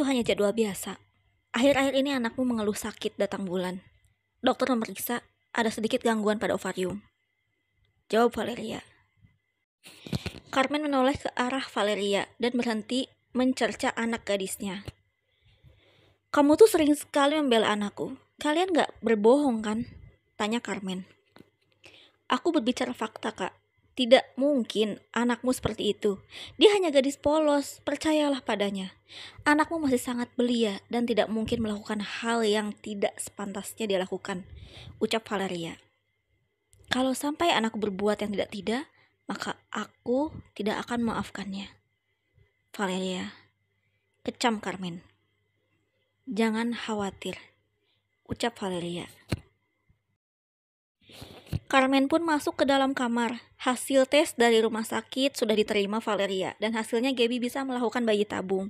hanya jadwal biasa. Akhir-akhir ini anakmu mengeluh sakit datang bulan. Dokter memeriksa, ada sedikit gangguan pada ovarium. Jawab Valeria. Carmen menoleh ke arah Valeria dan berhenti mencerca anak gadisnya. Kamu tuh sering sekali membela anakku. Kalian gak berbohong kan? Tanya Carmen. Aku berbicara fakta, Kak. Tidak mungkin anakmu seperti itu. Dia hanya gadis polos, percayalah padanya. Anakmu masih sangat belia dan tidak mungkin melakukan hal yang tidak sepantasnya dia lakukan, ucap Valeria. Kalau sampai anakku berbuat yang tidak, maka aku tidak akan memaafkannya. Valeria, kecam Carmen. Jangan khawatir, ucap Valeria. Carmen pun masuk ke dalam kamar. Hasil tes dari rumah sakit sudah diterima Valeria dan hasilnya Gaby bisa melakukan bayi tabung.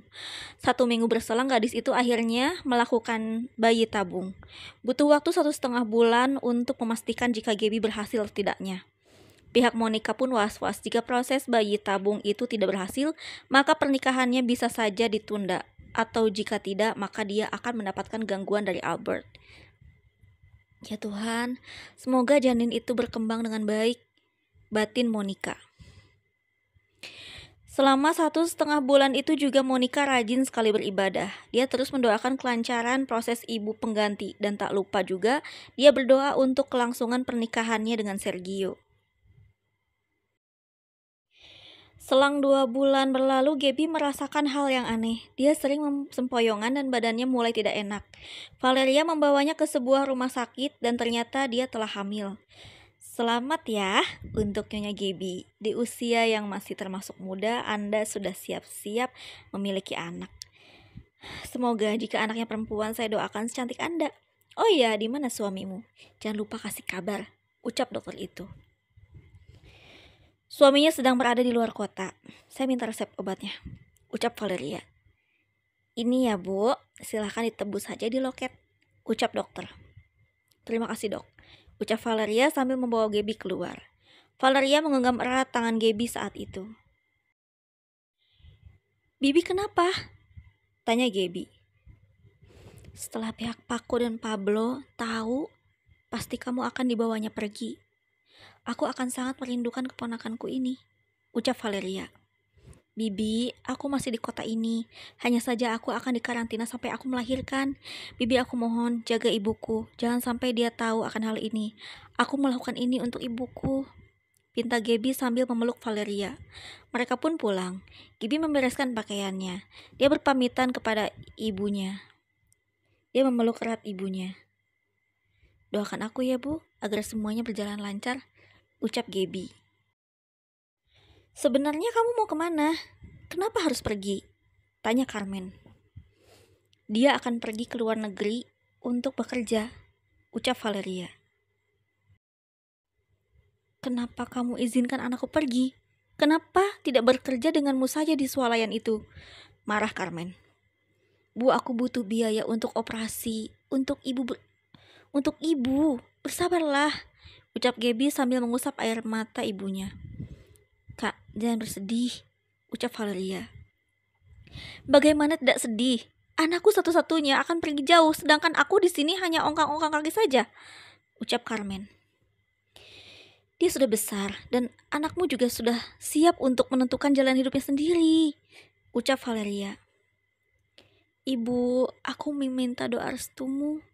1 minggu berselang gadis itu akhirnya melakukan bayi tabung. Butuh waktu 1,5 bulan untuk memastikan jika Gaby berhasil atau tidaknya. Pihak Monica pun was-was jika proses bayi tabung itu tidak berhasil, maka pernikahannya bisa saja ditunda. Atau jika tidak, maka dia akan mendapatkan gangguan dari Albert. Ya Tuhan, semoga janin itu berkembang dengan baik, batin Monica. Selama 1,5 bulan itu juga Monica rajin sekali beribadah. Dia terus mendoakan kelancaran proses ibu pengganti dan tak lupa juga dia berdoa untuk kelangsungan pernikahannya dengan Sergio. Selang 2 bulan berlalu, Gaby merasakan hal yang aneh. Dia sering sempoyongan dan badannya mulai tidak enak. Valeria membawanya ke sebuah rumah sakit dan ternyata dia telah hamil. Selamat ya untuk Nyonya Gaby. Di usia yang masih termasuk muda, Anda sudah siap-siap memiliki anak. Semoga jika anaknya perempuan, saya doakan secantik Anda. Oh iya, di mana suamimu? Jangan lupa kasih kabar, ucap dokter itu. Suaminya sedang berada di luar kota. Saya minta resep obatnya, ucap Valeria. Ini ya Bu, silahkan ditebus saja di loket, ucap dokter. Terima kasih dok, ucap Valeria sambil membawa Gaby keluar. Valeria menggenggam erat tangan Gaby saat itu. Bibi kenapa? Tanya Gaby. Setelah pihak Paco dan Pablo tahu, pasti kamu akan dibawanya pergi. Aku akan sangat merindukan keponakanku ini, ucap Valeria. Bibi, aku masih di kota ini. Hanya saja aku akan dikarantina sampai aku melahirkan. Bibi, aku mohon jaga ibuku. Jangan sampai dia tahu akan hal ini. Aku melakukan ini untuk ibuku, pinta Gaby sambil memeluk Valeria. Mereka pun pulang. Gaby membereskan pakaiannya. Dia berpamitan kepada ibunya. Dia memeluk erat ibunya. Doakan aku ya Bu, agar semuanya berjalan lancar, ucap Gaby. Sebenarnya kamu mau kemana? Kenapa harus pergi? Tanya Carmen. Dia akan pergi ke luar negeri untuk bekerja, ucap Valeria. Kenapa kamu izinkan anakku pergi? Kenapa tidak bekerja denganmu saja di swalayan itu? Marah Carmen. Bu, aku butuh biaya untuk operasi, untuk ibu. Bersabarlah, ucap Gaby sambil mengusap air mata ibunya. Kak, jangan bersedih, ucap Valeria. Bagaimana tidak sedih? Anakku satu-satunya akan pergi jauh, sedangkan aku di sini hanya ongkang-ongkang kaki saja, ucap Carmen. Dia sudah besar dan anakmu juga sudah siap untuk menentukan jalan hidupnya sendiri, ucap Valeria. Ibu, aku meminta doa restumu,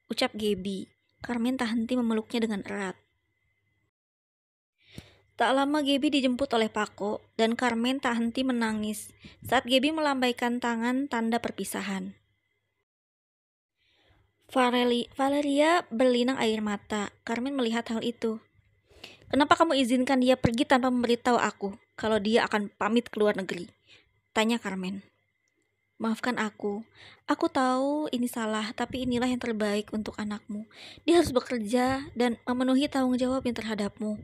ucap Gaby. Carmen tak henti memeluknya dengan erat. Tak lama Gaby dijemput oleh Paco dan Carmen tak henti menangis saat Gaby melambaikan tangan tanda perpisahan. Valeria berlinang air mata. Carmen melihat hal itu. Kenapa kamu izinkan dia pergi tanpa memberitahu aku kalau dia akan pamit ke luar negeri? Tanya Carmen. Maafkan aku tahu ini salah, tapi inilah yang terbaik untuk anakmu. Dia harus bekerja dan memenuhi tanggung jawabnya terhadapmu,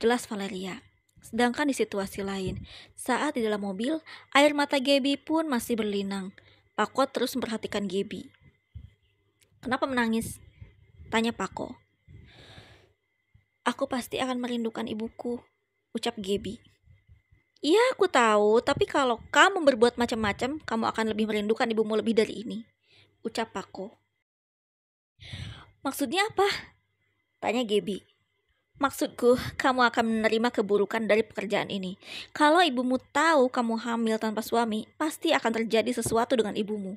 jelas Valeria. Sedangkan di situasi lain, saat di dalam mobil, air mata Gaby pun masih berlinang. Paco terus memperhatikan Gaby. Kenapa menangis? Tanya Paco. Aku pasti akan merindukan ibuku, ucap Gaby. Iya, aku tahu, tapi kalau kamu berbuat macam-macam, kamu akan lebih merindukan ibumu lebih dari ini, ucap Pako. Maksudnya apa? Tanya Gaby. Maksudku, kamu akan menerima keburukan dari pekerjaan ini. Kalau ibumu tahu kamu hamil tanpa suami, pasti akan terjadi sesuatu dengan ibumu,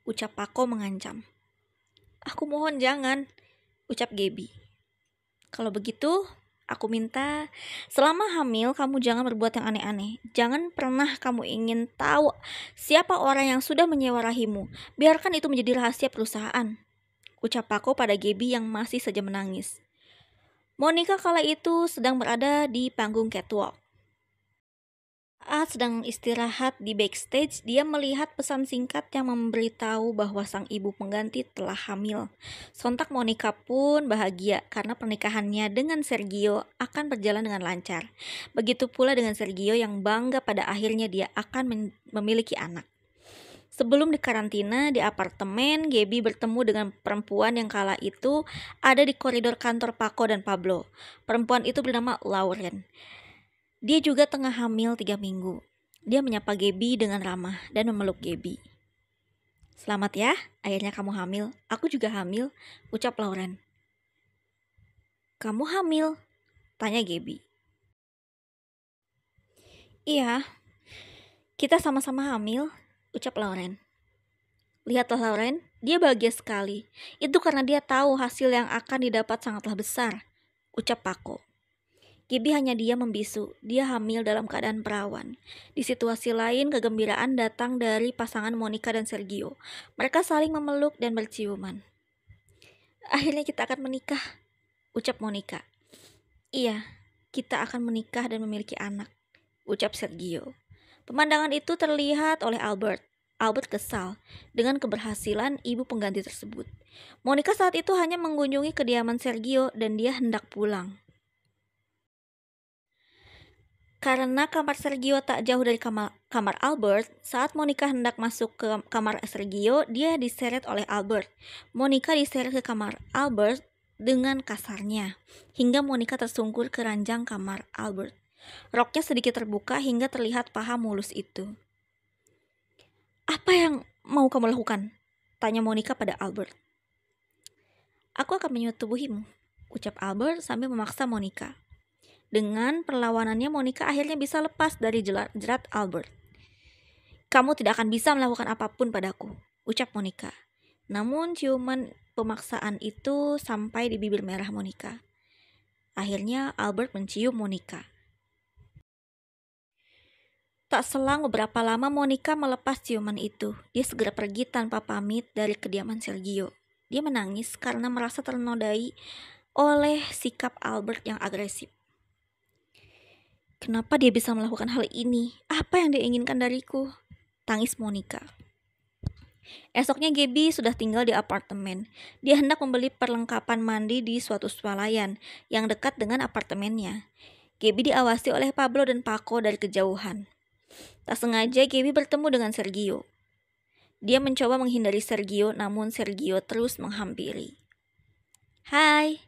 ucap Pako mengancam. Aku mohon jangan, ucap Gaby. Kalau begitu, aku minta selama hamil kamu jangan berbuat yang aneh-aneh. Jangan pernah kamu ingin tahu siapa orang yang sudah menyewa rahimu. Biarkan itu menjadi rahasia perusahaan, ucap Pako pada Gaby yang masih saja menangis. Monica kala itu sedang berada di panggung catwalk. Saat sedang istirahat di backstage, dia melihat pesan singkat yang memberitahu bahwa sang ibu pengganti telah hamil. Sontak Monica pun bahagia karena pernikahannya dengan Sergio akan berjalan dengan lancar. Begitu pula dengan Sergio yang bangga pada akhirnya dia akan memiliki anak. Sebelum dikarantina di apartemen, Gaby bertemu dengan perempuan yang kala itu ada di koridor kantor Paco dan Pablo. Perempuan itu bernama Lauren. Dia juga tengah hamil 3 minggu. Dia menyapa Gaby dengan ramah dan memeluk Gaby. Selamat ya, akhirnya kamu hamil. Aku juga hamil, ucap Lauren. Kamu hamil? Tanya Gaby. Iya, kita sama-sama hamil, ucap Lauren. Lihatlah Lauren, dia bahagia sekali. Itu karena dia tahu hasil yang akan didapat sangatlah besar, ucap Paco. Gaby hanya diam membisu, dia hamil dalam keadaan perawan. Di situasi lain, kegembiraan datang dari pasangan Monica dan Sergio. Mereka saling memeluk dan berciuman. Akhirnya kita akan menikah, ucap Monica. Iya, kita akan menikah dan memiliki anak, ucap Sergio. Pemandangan itu terlihat oleh Albert. Albert kesal dengan keberhasilan ibu pengganti tersebut. Monica saat itu hanya mengunjungi kediaman Sergio dan dia hendak pulang. Karena kamar Sergio tak jauh dari kamar Albert, saat Monica hendak masuk ke kamar Sergio, dia diseret oleh Albert. Monica diseret ke kamar Albert dengan kasarnya, hingga Monica tersungkur ke ranjang kamar Albert. Roknya sedikit terbuka hingga terlihat paha mulus itu. Apa yang mau kamu lakukan? Tanya Monica pada Albert. Aku akan menyetubuhimu, ucap Albert sambil memaksa Monica. Dengan perlawanannya, Monica akhirnya bisa lepas dari jerat Albert. Kamu tidak akan bisa melakukan apapun padaku, ucap Monica. Namun ciuman pemaksaan itu sampai di bibir merah Monica. Akhirnya Albert mencium Monica. Tak selang beberapa lama Monica melepas ciuman itu. Dia segera pergi tanpa pamit dari kediaman Sergio. Dia menangis karena merasa ternodai oleh sikap Albert yang agresif. Kenapa dia bisa melakukan hal ini? Apa yang dia inginkan dariku? Tangis Monica. Esoknya Gaby sudah tinggal di apartemen. Dia hendak membeli perlengkapan mandi di suatu swalayan yang dekat dengan apartemennya. Gaby diawasi oleh Pablo dan Paco dari kejauhan. Tak sengaja Gaby bertemu dengan Sergio. Dia mencoba menghindari Sergio, namun Sergio terus menghampiri. Hai,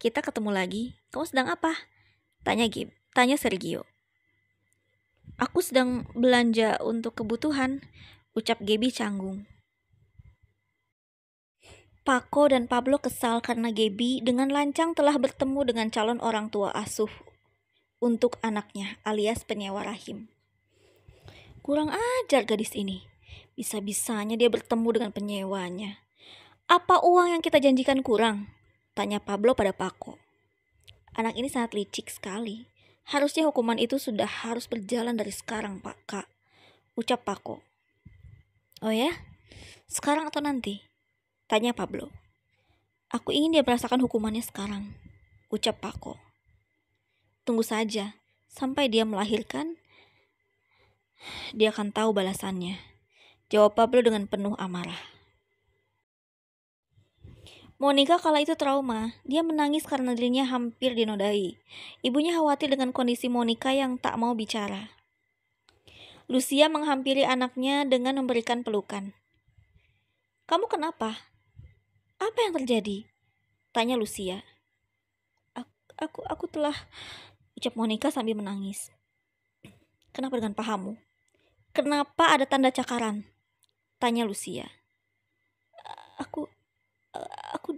kita ketemu lagi. Kamu sedang apa? Tanya Sergio. Aku sedang belanja untuk kebutuhan, ucap Gaby canggung. Paco dan Pablo kesal karena Gaby dengan lancang telah bertemu dengan calon orang tua asuh untuk anaknya alias penyewa rahim. Kurang ajar gadis ini. Bisa-bisanya dia bertemu dengan penyewanya. Apa uang yang kita janjikan kurang? Tanya Pablo pada Paco. Anak ini sangat licik sekali. Harusnya hukuman itu sudah harus berjalan dari sekarang, Pak Kak, ucap Paco. Oh ya? Sekarang atau nanti? Tanya Pablo. Aku ingin dia merasakan hukumannya sekarang, ucap Paco. Tunggu saja, sampai dia melahirkan, dia akan tahu balasannya, jawab Pablo dengan penuh amarah. Monica kala itu trauma. Dia menangis karena dirinya hampir dinodai. Ibunya khawatir dengan kondisi Monica yang tak mau bicara. Lucia menghampiri anaknya dengan memberikan pelukan. Kamu kenapa? Apa yang terjadi? Tanya Lucia. Aku telah, ucap Monica sambil menangis. Kenapa dengan pahamu? Kenapa ada tanda cakaran? Tanya Lucia. Aku, aku